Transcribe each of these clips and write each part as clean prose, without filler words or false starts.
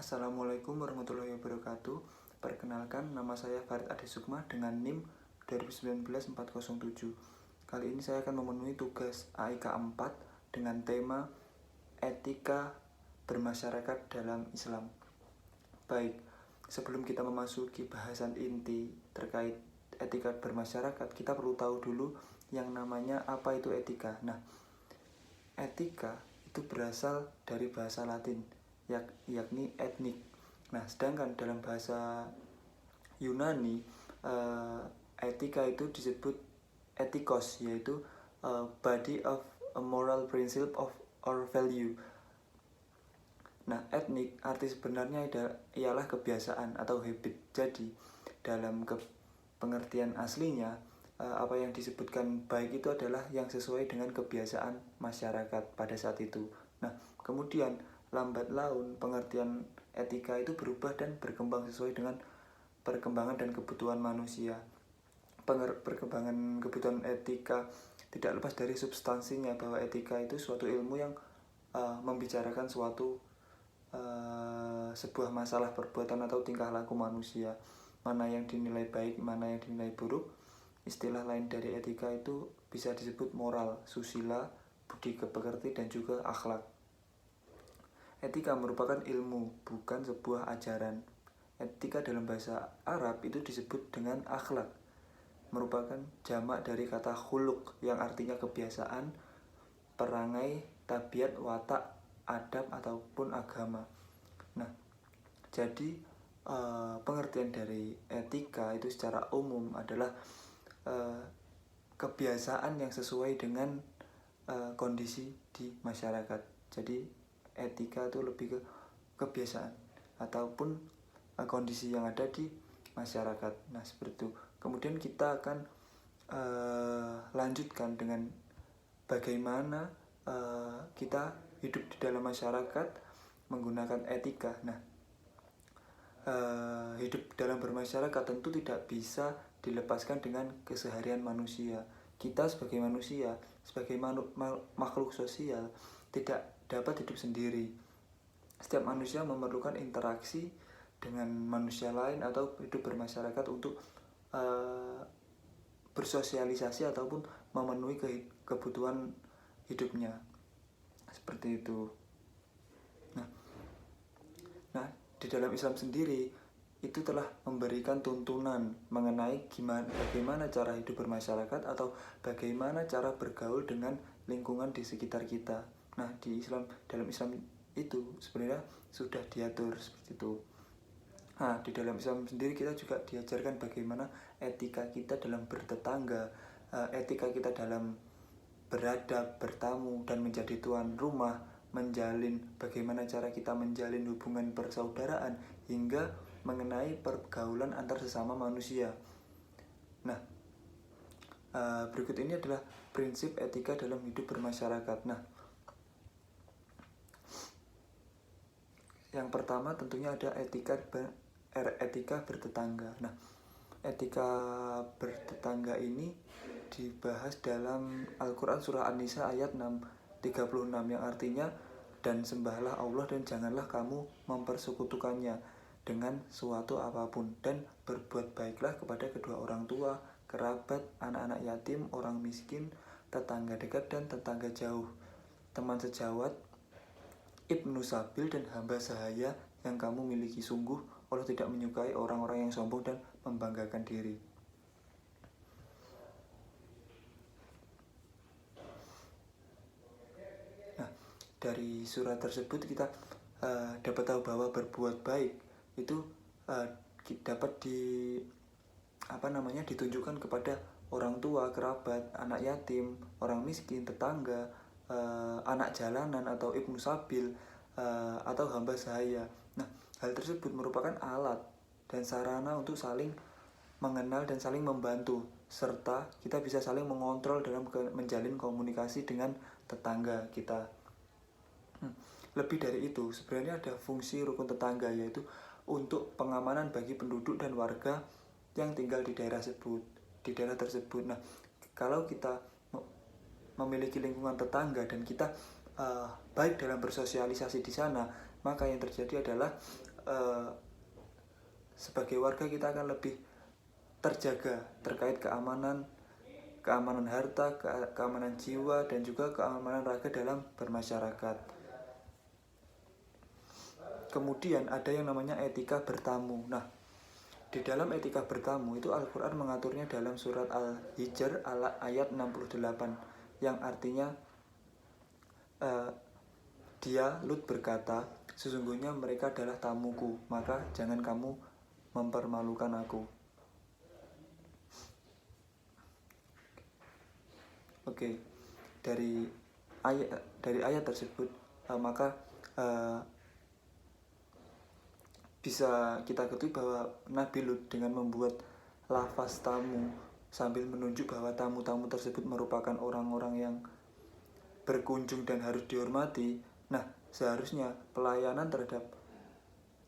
Assalamualaikum warahmatullahi wabarakatuh. Perkenalkan, nama saya Farid Ade Sukma dengan NIM 2019-407. Kali ini saya akan memenuhi tugas AIK 4 dengan tema etika bermasyarakat dalam Islam. Baik, sebelum kita memasuki bahasan inti terkait etika bermasyarakat, kita perlu tahu dulu yang namanya apa itu etika. Nah, etika itu berasal dari bahasa Latin, yakni etnik. Nah, sedangkan dalam bahasa Yunani, etika itu disebut etikos, yaitu body of a moral principle of or value. Nah, etnik arti sebenarnya ialah kebiasaan atau habit. Jadi, dalam pengertian aslinya, apa yang disebutkan baik itu adalah yang sesuai dengan kebiasaan masyarakat pada saat itu. Nah, kemudian lambat laun pengertian etika itu berubah dan berkembang sesuai dengan perkembangan dan kebutuhan manusia. Perkembangan kebutuhan etika tidak lepas dari substansinya, bahwa etika itu suatu ilmu yang membicarakan sebuah masalah perbuatan atau tingkah laku manusia, mana yang dinilai baik, mana yang dinilai buruk. Istilah lain dari etika itu bisa disebut moral, susila, budi pekerti, dan juga akhlak. Etika merupakan ilmu, bukan sebuah ajaran. Etika dalam bahasa Arab itu disebut dengan akhlak, merupakan jamak dari kata khuluq yang artinya kebiasaan, perangai, tabiat, watak, adab, ataupun agama. Nah, jadi pengertian dari etika itu secara umum adalah kebiasaan yang sesuai dengan kondisi di masyarakat. Jadi etika itu lebih ke kebiasaan ataupun kondisi yang ada di masyarakat. Nah, seperti itu. Kemudian kita akan lanjutkan dengan bagaimana kita hidup di dalam masyarakat menggunakan etika. Nah, hidup dalam bermasyarakat tentu tidak bisa dilepaskan dengan keseharian manusia. Kita sebagai manusia, sebagai makhluk sosial, tidak dapat hidup sendiri. Setiap manusia memerlukan interaksi dengan manusia lain atau hidup bermasyarakat untuk bersosialisasi ataupun memenuhi kebutuhan hidupnya. Seperti itu. Nah, di dalam Islam sendiri itu telah memberikan tuntunan mengenai bagaimana cara hidup bermasyarakat atau bagaimana cara bergaul dengan lingkungan di sekitar kita. Nah, dalam Islam itu sebenarnya sudah diatur seperti itu. Nah, di dalam Islam sendiri kita juga diajarkan bagaimana etika kita dalam bertetangga, etika kita dalam beradab, bertamu, dan menjadi tuan rumah, bagaimana cara kita menjalin hubungan persaudaraan, hingga mengenai pergaulan antar sesama manusia. Nah, berikut ini adalah prinsip etika dalam hidup bermasyarakat. Nah, yang pertama tentunya ada etika bertetangga. Nah, etika bertetangga ini dibahas dalam Al-Quran surah An-Nisa ayat 36 yang artinya, dan sembahlah Allah dan janganlah kamu mempersekutukannya dengan suatu apapun, dan berbuat baiklah kepada kedua orang tua, kerabat, anak-anak yatim, orang miskin, tetangga dekat dan tetangga jauh, teman sejawat, ibnu sabil, dan hamba sahaya yang kamu miliki. Sungguh Allah tidak menyukai orang-orang yang sombong dan membanggakan diri. Nah, dari surat tersebut kita dapat tahu bahwa berbuat baik itu dapat ditunjukkan kepada orang tua, kerabat, anak yatim, orang miskin, tetangga, anak jalanan atau ibnu sabil, atau hamba sahaya. Nah, hal tersebut merupakan alat dan sarana untuk saling mengenal dan saling membantu, serta kita bisa saling mengontrol dalam menjalin komunikasi dengan tetangga kita. Lebih dari itu, sebenarnya ada fungsi rukun tetangga, yaitu untuk pengamanan bagi penduduk dan warga yang tinggal di daerah tersebut. Nah, kalau kita memiliki lingkungan tetangga dan kita baik dalam bersosialisasi di sana, maka yang terjadi adalah sebagai warga kita akan lebih terjaga terkait keamanan harta, keamanan jiwa, dan juga keamanan raga dalam bermasyarakat. Kemudian ada yang namanya etika bertamu. Nah, di dalam etika bertamu itu Al-Quran mengaturnya dalam surat Al-Hijr ayat 68, yang artinya Lut berkata, sesungguhnya mereka adalah tamuku, maka jangan kamu mempermalukan aku. Oke, dari ayat tersebut maka bisa kita ketahui bahwa Nabi Lut dengan membuat lafaz tamu sambil menunjuk bahwa tamu-tamu tersebut merupakan orang-orang yang berkunjung dan harus dihormati. Nah, seharusnya pelayanan terhadap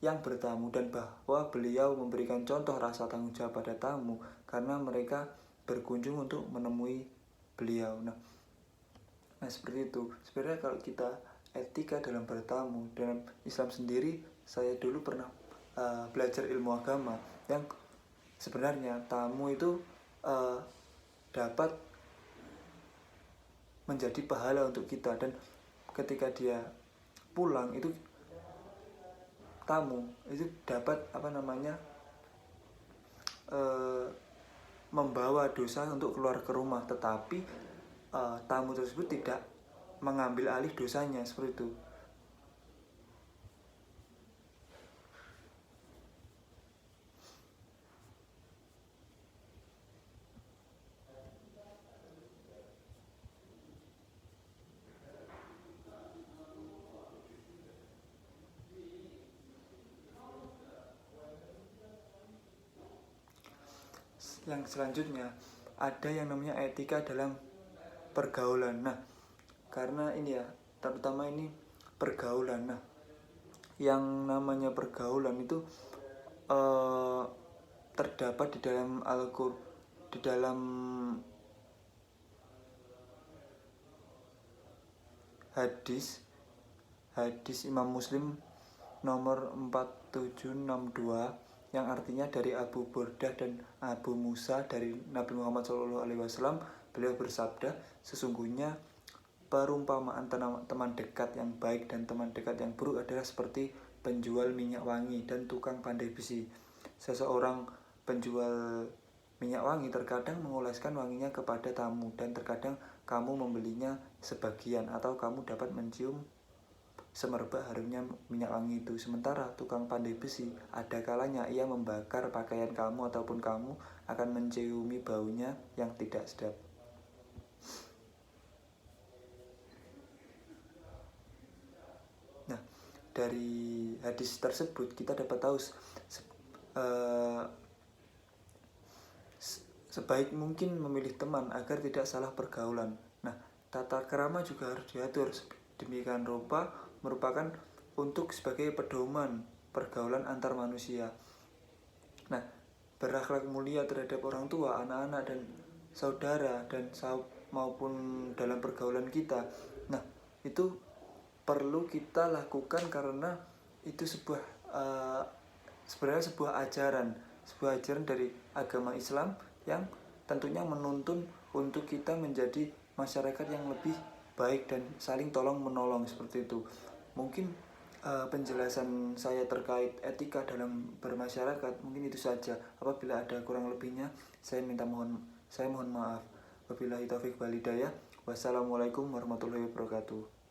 yang bertamu, dan bahwa beliau memberikan contoh rasa tanggung jawab pada tamu karena mereka berkunjung untuk menemui beliau. Nah seperti itu. Sebenarnya kalau kita etika dalam bertamu dalam Islam sendiri, saya dulu pernah belajar ilmu agama yang sebenarnya tamu itu dapat menjadi pahala untuk kita, dan ketika dia pulang itu tamu itu dapat membawa dosa untuk keluar ke rumah, tetapi tamu tersebut tidak mengambil alih dosanya, seperti itu. Yang selanjutnya ada yang namanya etika dalam pergaulan. Nah, karena ini ya, terutama ini pergaulan. Nah, yang namanya pergaulan itu terdapat di dalam Al-Qur'an, di dalam hadis Imam Muslim nomor 4762, yang artinya dari Abu Burdah dan Abu Musa dari Nabi Muhammad SAW. Beliau bersabda, sesungguhnya perumpamaan teman dekat yang baik dan teman dekat yang buruk adalah seperti penjual minyak wangi dan tukang pandai besi. Seseorang penjual minyak wangi terkadang mengoleskan wanginya kepada tamu, dan terkadang kamu membelinya sebagian atau kamu dapat mencium semerbak harumnya minyak wangi itu. Sementara tukang pandai besi, ada kalanya ia membakar pakaian kamu ataupun kamu akan menciumi baunya yang tidak sedap. Nah, dari hadis tersebut kita dapat tahu sebaik mungkin memilih teman agar tidak salah pergaulan. Nah, tata kerama juga harus diatur. Demikian rupa merupakan untuk sebagai pedoman pergaulan antar manusia. Nah, berakhlak mulia terhadap orang tua, anak-anak, dan saudara dan maupun dalam pergaulan kita. Nah, itu perlu kita lakukan karena itu sebenarnya sebuah ajaran dari agama Islam yang tentunya menuntun untuk kita menjadi masyarakat yang lebih baik dan saling tolong menolong, seperti itu. Mungkin penjelasan saya terkait etika dalam bermasyarakat mungkin itu saja. Apabila ada kurang lebihnya, saya mohon maaf. Wabillahi taufiq wal hidayah. Wassalamualaikum warahmatullahi wabarakatuh.